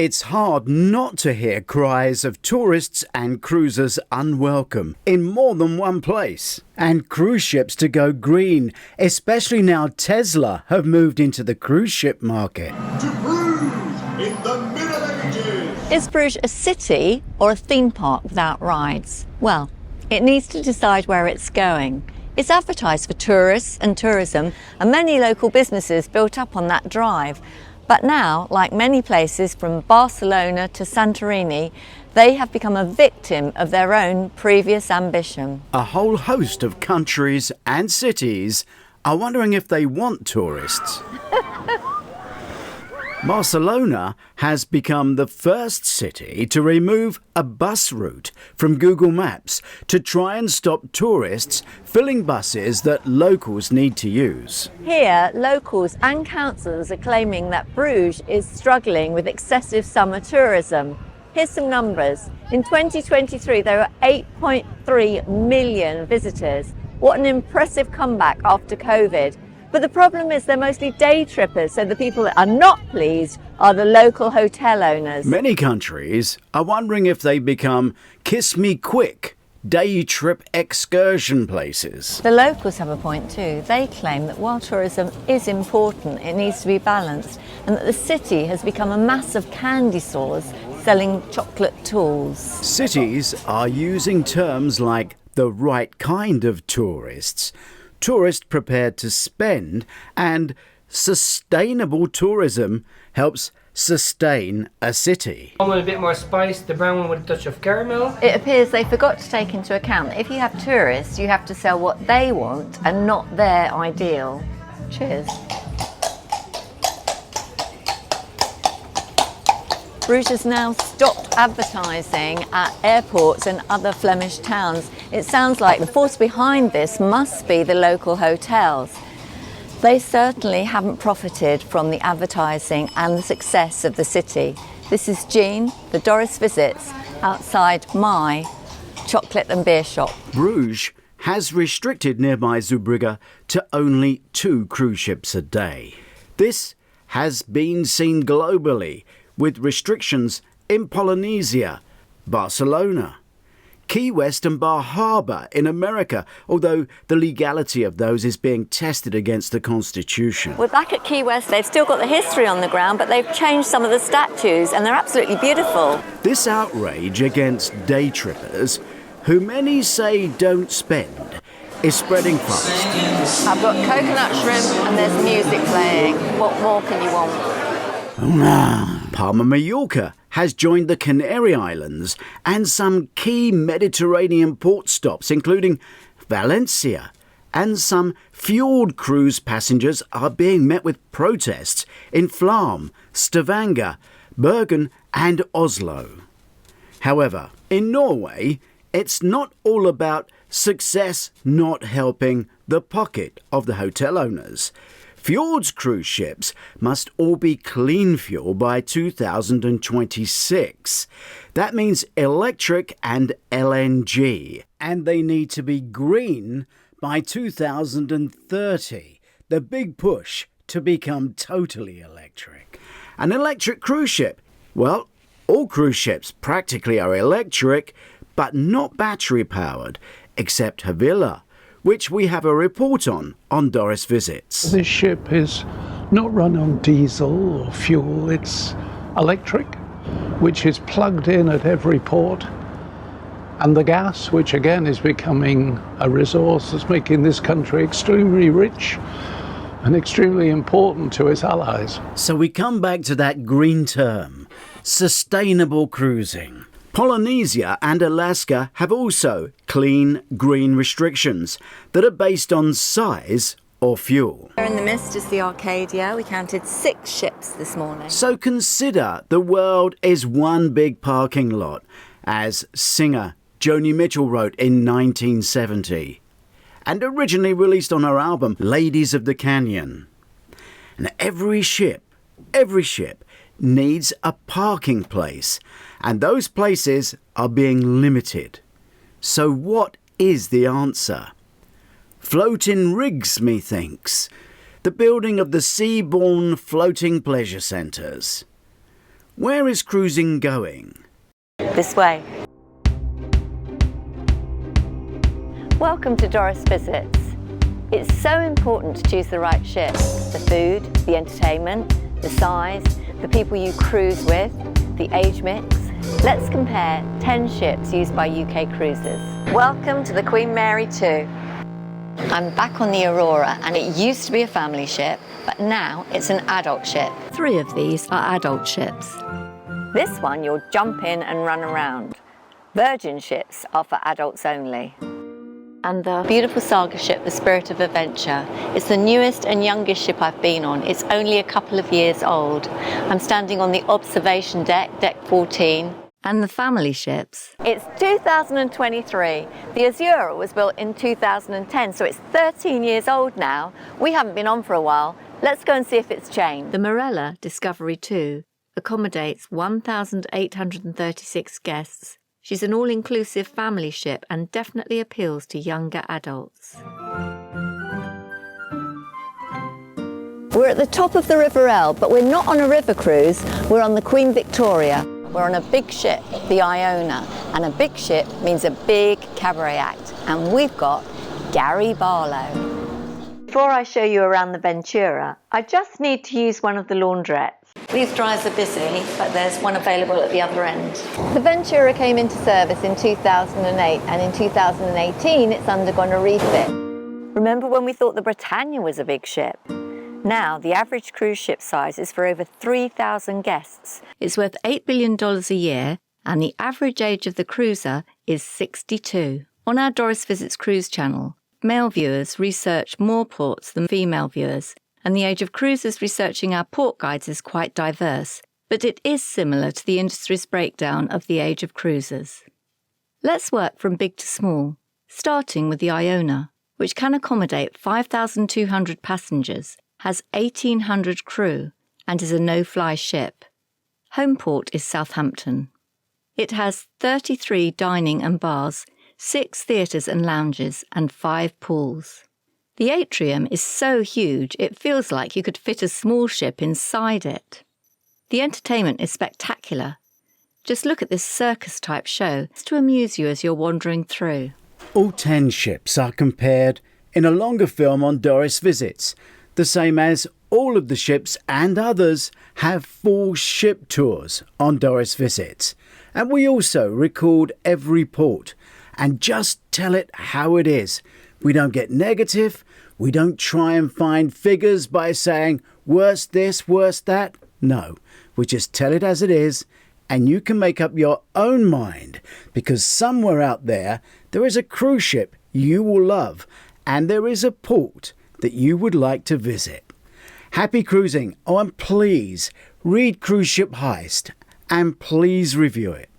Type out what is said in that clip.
It's hard not to hear cries of tourists and cruisers unwelcome in more than one place. And cruise ships to go green, especially now Tesla have moved into the cruise ship market. To Bruges in the Middle Ages. Is Bruges a city or a theme park without rides? Well, it needs to decide where it's going. It's advertised for tourists and tourism, and many local businesses built up on that drive. But now, like many places from Barcelona to Santorini, they have become a victim of their own previous ambition. A whole host of countries and cities are wondering if they want tourists. Barcelona has become the first city to remove a bus route from Google Maps to try and stop tourists filling buses that locals need to use. Here, locals and councils are claiming that Bruges is struggling with excessive summer tourism. Here's some numbers. In 2023, there were 8.3 million visitors. What an impressive comeback after COVID. But the problem is they're mostly day trippers, so the people that are not pleased are the local hotel owners. Many countries are wondering if they become kiss me quick day trip excursion places. The locals have a point too. They claim that while tourism is important, it needs to be balanced, and that the city has become a mass of candy stores selling chocolate tools. Cities are using terms like the right kind of tourists, tourists prepared to spend, and sustainable tourism helps sustain a city. One with a bit more spice, the brown one with a touch of caramel. It appears they forgot to take into account that if you have tourists, you have to sell what they want and not their ideal. Cheers. Bruges has now stopped advertising at airports and other Flemish towns. It sounds like the force behind this must be the local hotels. They certainly haven't profited from the advertising and the success of the city. This is Jean, the Doris Visits, outside my chocolate and beer shop. Bruges has restricted nearby Zeebrugge to only 2 cruise ships a day. This has been seen globally, with restrictions in Polynesia, Barcelona, Key West and Bar Harbor in America, although the legality of those is being tested against the Constitution. We're back at Key West. They've still got the history on the ground, but they've changed some of the statues and they're absolutely beautiful. This outrage against day trippers, who many say don't spend, is spreading fast. I've got coconut shrimp and there's music playing. What more can you want? Palma Mallorca has joined the Canary Islands and some key Mediterranean port stops, including Valencia, and some fjord cruise passengers are being met with protests in Flam, Stavanger, Bergen and Oslo. However, in Norway, it's not all about success not helping the pocket of the hotel owners. Fjords cruise ships must all be clean fuel by 2026. That means electric and LNG. And they need to be green by 2030. The big push to become totally electric. An electric cruise ship? Well, all cruise ships practically are electric, but not battery powered, except Havila, which we have a report on Doris Visits. This ship is not run on diesel or fuel, it's electric, which is plugged in at every port. And the gas, which again is becoming a resource that's making this country extremely rich and extremely important to its allies. So we come back to that green term, sustainable cruising. Polynesia and Alaska have also clean green restrictions that are based on size or fuel. In the mist is the Arcadia. We counted 6 ships this morning. So consider the world is one big parking lot, as singer Joni Mitchell wrote in 1970, and originally released on her album Ladies of the Canyon. And every ship needs a parking place, and those places are being limited. So what is the answer? Floating rigs, methinks. The building of the seaborne floating pleasure centres. Where is cruising going? This way. Welcome to Doris Visits. It's so important to choose the right ship. The food, the entertainment, the size, the people you cruise with, the age mix. Let's compare 10 ships used by UK cruisers. Welcome to the Queen Mary 2. I'm back on the Aurora, and it used to be a family ship, but now it's an adult ship. 3 of these are adult ships. This one you'll jump in and run around. Virgin ships are for adults only. And the beautiful saga ship, the Spirit of Adventure, is the newest and youngest ship I've been on. It's only a couple of years old. I'm standing on the observation deck, deck 14. And the family ships. It's 2023. The Azura was built in 2010, so it's 13 years old now. We haven't been on for a while. Let's go and see if it's changed. The Morella Discovery 2 accommodates 1,836 guests. She's an all-inclusive family ship and definitely appeals to younger adults. We're at the top of the River Elbe, but we're not on a river cruise. We're on the Queen Victoria. We're on a big ship, the Iona, and a big ship means a big cabaret act, and we've got Gary Barlow. Before I show you around the Ventura, I just need to use one of the laundrettes. These dryers are busy, but there's one available at the other end. The Ventura came into service in 2008, and in 2018 it's undergone a refit. Remember when we thought the Britannia was a big ship? Now, the average cruise ship size is for over 3,000 guests. It's worth $8 billion a year, and the average age of the cruiser is 62. On our Doris Visits Cruise channel, male viewers research more ports than female viewers, and the age of cruisers researching our port guides is quite diverse, but it is similar to the industry's breakdown of the age of cruisers. Let's work from big to small, starting with the Iona, which can accommodate 5,200 passengers, has 1,800 crew, and is a no-fly ship. Home port is Southampton. It has 33 dining and bars, 6 theatres and lounges, and 5 pools. The atrium is so huge it feels like you could fit a small ship inside it. The entertainment is spectacular. Just look at this circus-type show to amuse you as you're wandering through. All 10 ships are compared in a longer film on Doris Visits, the same as all of the ships and others have full ship tours on Doris Visits. And we also record every port and just tell it how it is. We don't get negative. We don't try and find figures by saying, worse this, worse that. No, we just tell it as it is, and you can make up your own mind, because somewhere out there is a cruise ship you will love, and there is a port that you would like to visit. Happy cruising. Oh, and please read Cruise Ship Heist and please review it.